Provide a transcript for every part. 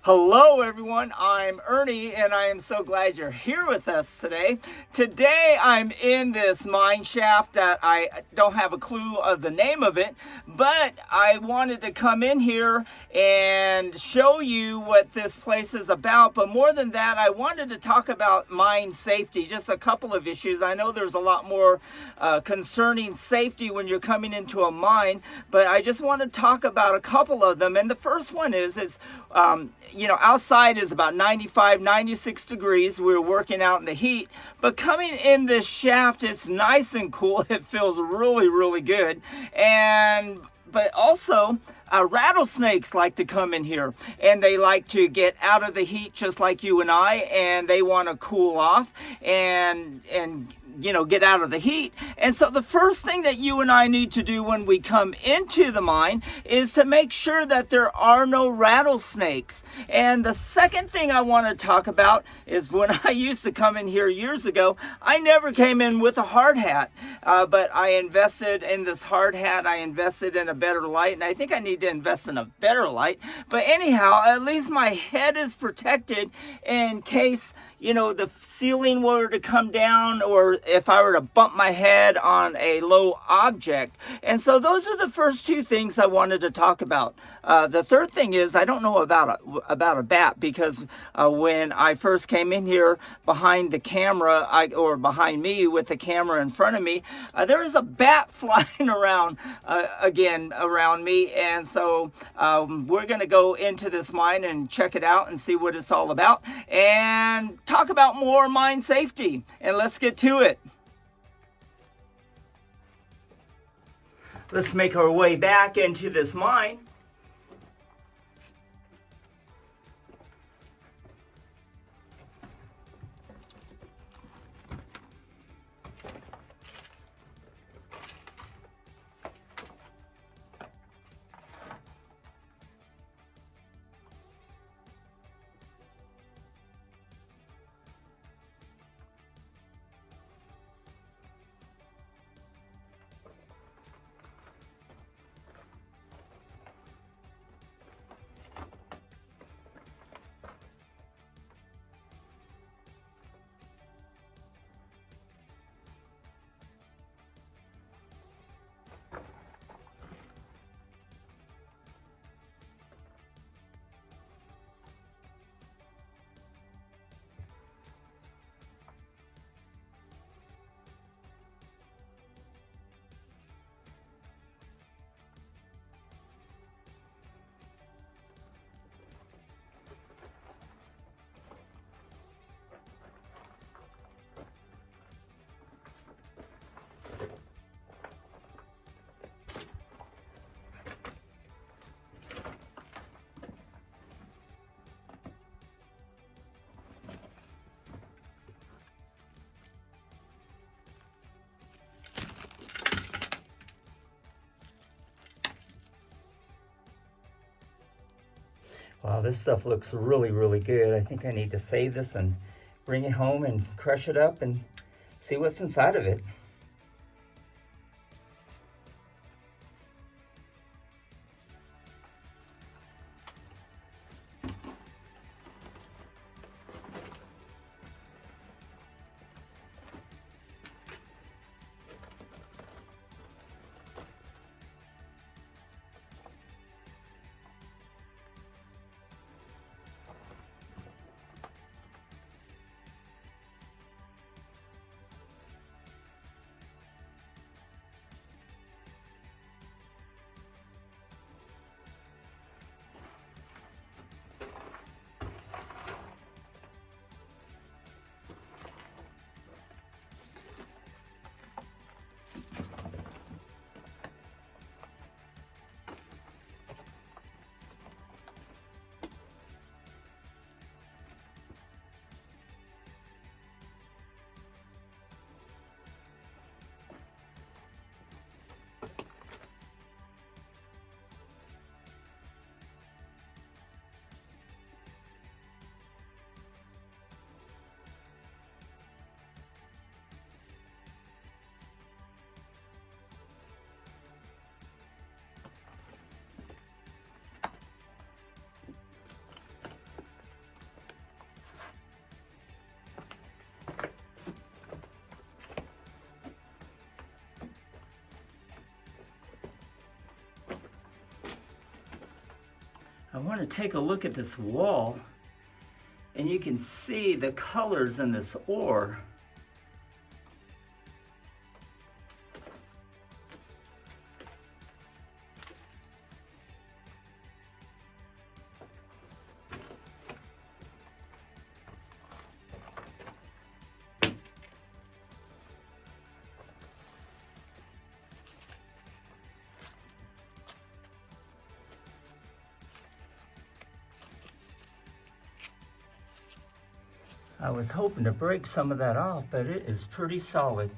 Hello everyone, I'm Ernie and I am so glad you're here with us today. Today I'm in this mine shaft that I don't have a clue of the name of it, but I wanted to come in here and show you what this place is about. But more than that, I wanted to talk about mine safety, just a couple of issues. I know there's a lot more concerning safety when you're coming into a mine, but I just want to talk about a couple of them. And the first one is outside is about 95, 96 degrees. We're working out in the heat, but coming in this shaft, it's nice and cool. It feels really, really good. But also, rattlesnakes like to come in here and they like to get out of the heat just like you and I, and they want to cool off and get out of the heat. And so the first thing that you and I need to do when we come into the mine is to make sure that there are no rattlesnakes. And the second thing I want to talk about is when I used to come in here years ago, I never came in with a hard hat, but I invested in this hard hat. I invested in a better light, and I think I need to invest in a better light. But anyhow, at least my head is protected in case the ceiling were to come down, or if I were to bump my head on a low object. And so those are the first two things I wanted to talk about. The third thing is, I don't know about a bat, because when I first came in here behind the camera, or behind me with the camera in front of me, there is a bat flying around around me. And so we're going to go into this mine and check it out and see what it's all about, and talk about more mine safety. And let's get to it. Let's make our way back into this mine. Wow, this stuff looks really, really good. I think I need to save this and bring it home and crush it up and see what's inside of it. I want to take a look at this wall, and you can see the colors in this ore. I was hoping to break some of that off, but it is pretty solid.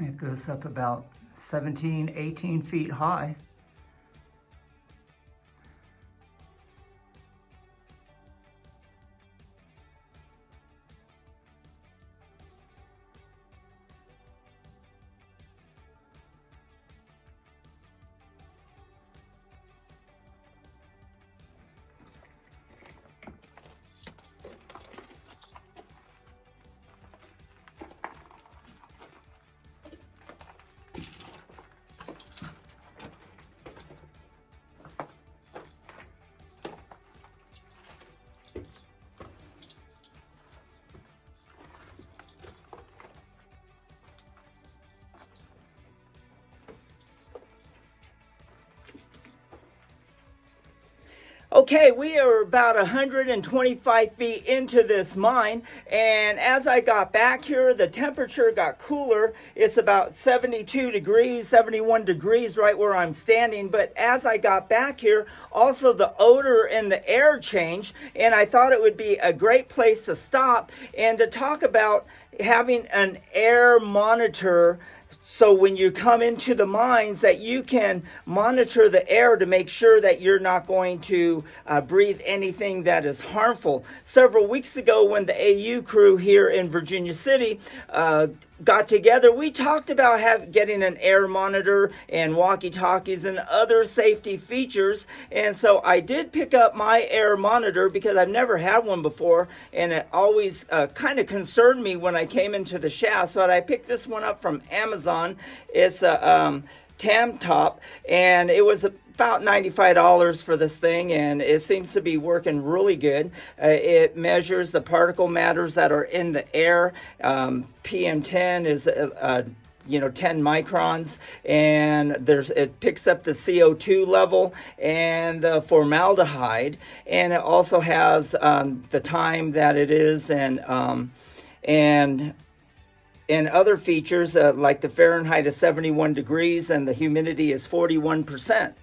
It goes up about 17, 18 feet high. Okay, we are about 125 feet into this mine, and as I got back here, the temperature got cooler. It's about 72 degrees, 71 degrees right where I'm standing, but as I got back here, also the odor in the air changed, and I thought it would be a great place to stop and to talk about having an air monitor, so when you come into the mines that you can monitor the air to make sure that you're not going to breathe anything that is harmful. Several weeks ago when the AU crew here in Virginia City got together, we talked about getting an air monitor and walkie-talkies and other safety features. And so I did pick up my air monitor because I've never had one before, and it always kind of concerned me when I came into the shaft. So I picked this one up from Amazon. It's a Tam Top, and it was about $95 for this thing, and it seems to be working really good. It measures the particle matters that are in the air. PM10 is 10 microns, and it picks up the CO2 level and the formaldehyde, and it also has the time that it is, and other features like the Fahrenheit is 71 degrees and the humidity is 41%.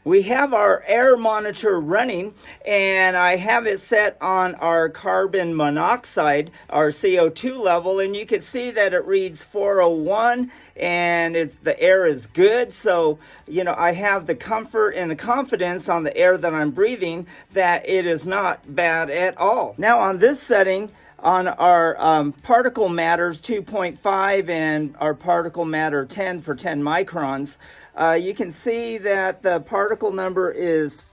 We have our air monitor running, and I have it set on our carbon monoxide, our CO2 level, and you can see that it reads 401, and the air is good. So, you know, I have the comfort and the confidence on the air that I'm breathing that it is not bad at all. Now on this setting, on our particle matters 2.5 and our particle matter 10 for 10 microns, you can see that the particle number is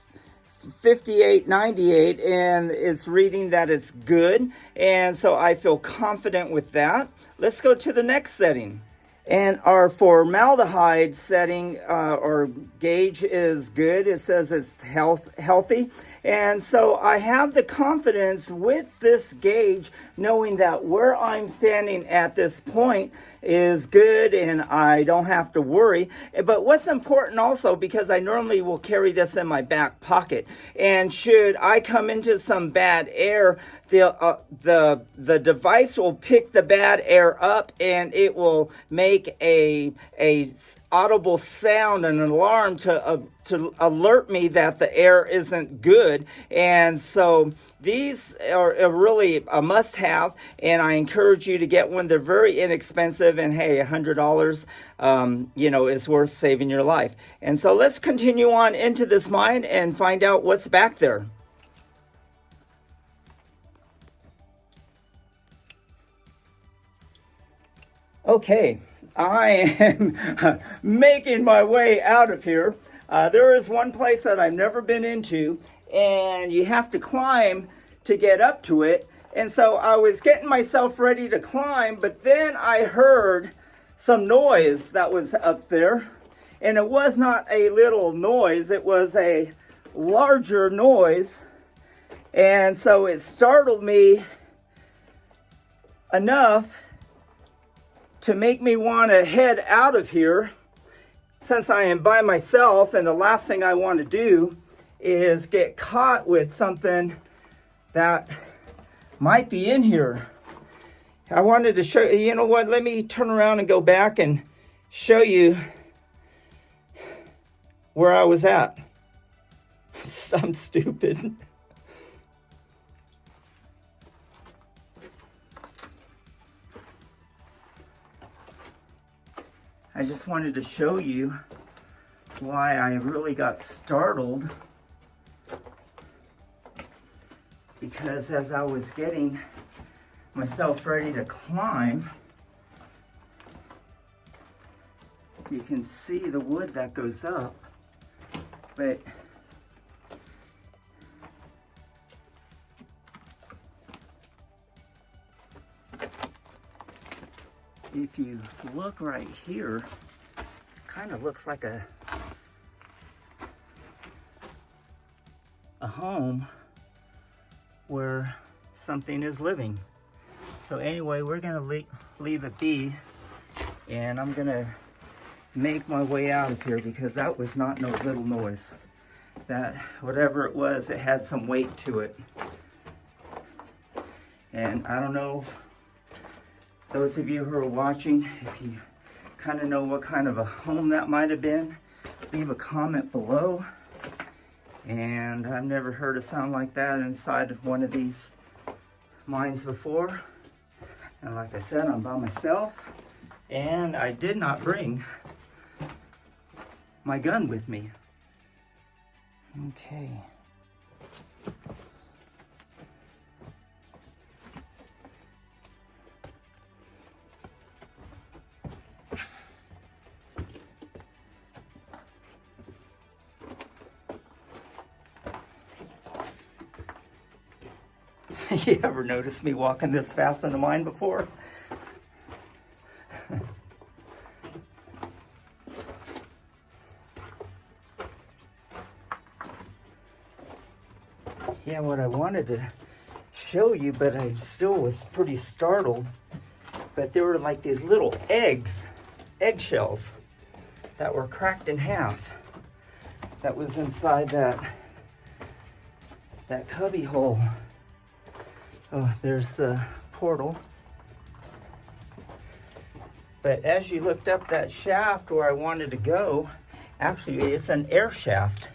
5898, and it's reading that it's good, and so I feel confident with that. Let's go to the next setting. And our formaldehyde setting or gauge is good. It says it's healthy. And so I have the confidence with this gauge, knowing that where I'm standing at this point is good and I don't have to worry. But what's important also, because I normally will carry this in my back pocket, and should I come into some bad air, the device will pick the bad air up and it will make a audible sound, an alarm to alert me that the air isn't good. And so these are really a must-have, and I encourage you to get one. They're very inexpensive, and hey, $100, you know, is worth saving your life. And so let's continue on into this mine and find out what's back there. Okay, I am making my way out of here. There is one place that I've never been into, and you have to climb to get up to it. And so I was getting myself ready to climb, but then I heard some noise that was up there. And it was not a little noise, it was a larger noise. And so it startled me enough to make me want to head out of here, since I am by myself, and the last thing I want to do is get caught with something that might be in here. I wanted to show you, you know what, let me turn around and go back and show you where I was at. I'm stupid. I just wanted to show you why I really got startled, because as I was getting myself ready to climb, you can see the wood that goes up, but if you look right here, it kind of looks like a home where something is living. So anyway, we're gonna leave it be, and I'm gonna make my way out of here, because that was not no little noise. That whatever it was, it had some weight to it. And I don't know, those of you who are watching, if you kind of know what kind of a home that might have been, leave a comment below. And I've never heard a sound like that inside of one of these mines before. And like I said, I'm by myself, and I did not bring my gun with me. Okay. You ever noticed me walking this fast into mine before? Yeah, what I wanted to show you, but I still was pretty startled, but there were like these little eggshells that were cracked in half. That was inside that cubby hole. Oh, there's the portal. But as you looked up that shaft where I wanted to go, actually it's an air shaft.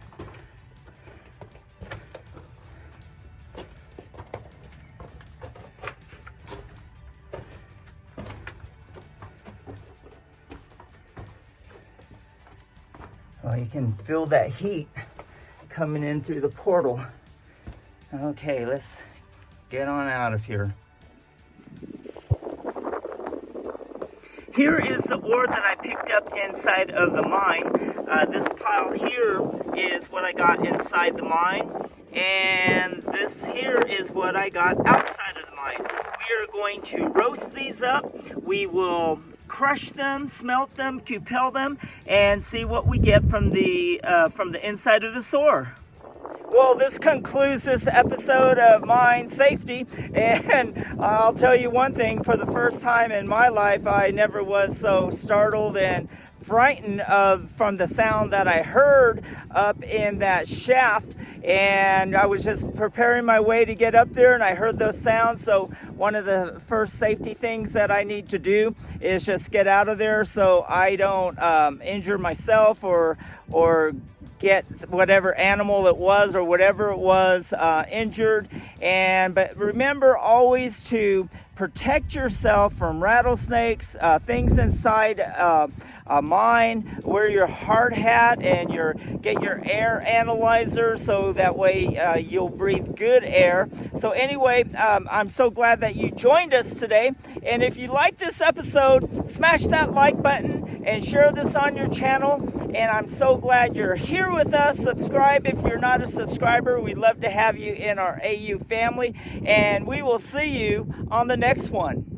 Well, you can feel that heat coming in through the portal. Okay, let's get on out of here. Here is the ore that I picked up inside of the mine. This pile here is what I got inside the mine, and this here is what I got outside of the mine. We are going to roast these up. We will crush them, smelt them, cupel them, and see what we get from the inside of the ore. Well, this concludes this episode of Mine Safety, and I'll tell you one thing, for the first time in my life, I never was so startled and frightened from the sound that I heard up in that shaft. And I was just preparing my way to get up there, and I heard those sounds. So one of the first safety things that I need to do is just get out of there so I don't injure myself or get whatever animal it was or whatever it was injured. But remember always to protect yourself from rattlesnakes, things inside a mine. Wear your hard hat and get your air analyzer so that way you'll breathe good air. So anyway, I'm so glad that you joined us today. And if you like this episode, smash that like button and share this on your channel. And I'm so glad you're here with us. Subscribe if you're not a subscriber. We'd love to have you in our AU family. And we will see you on the next one.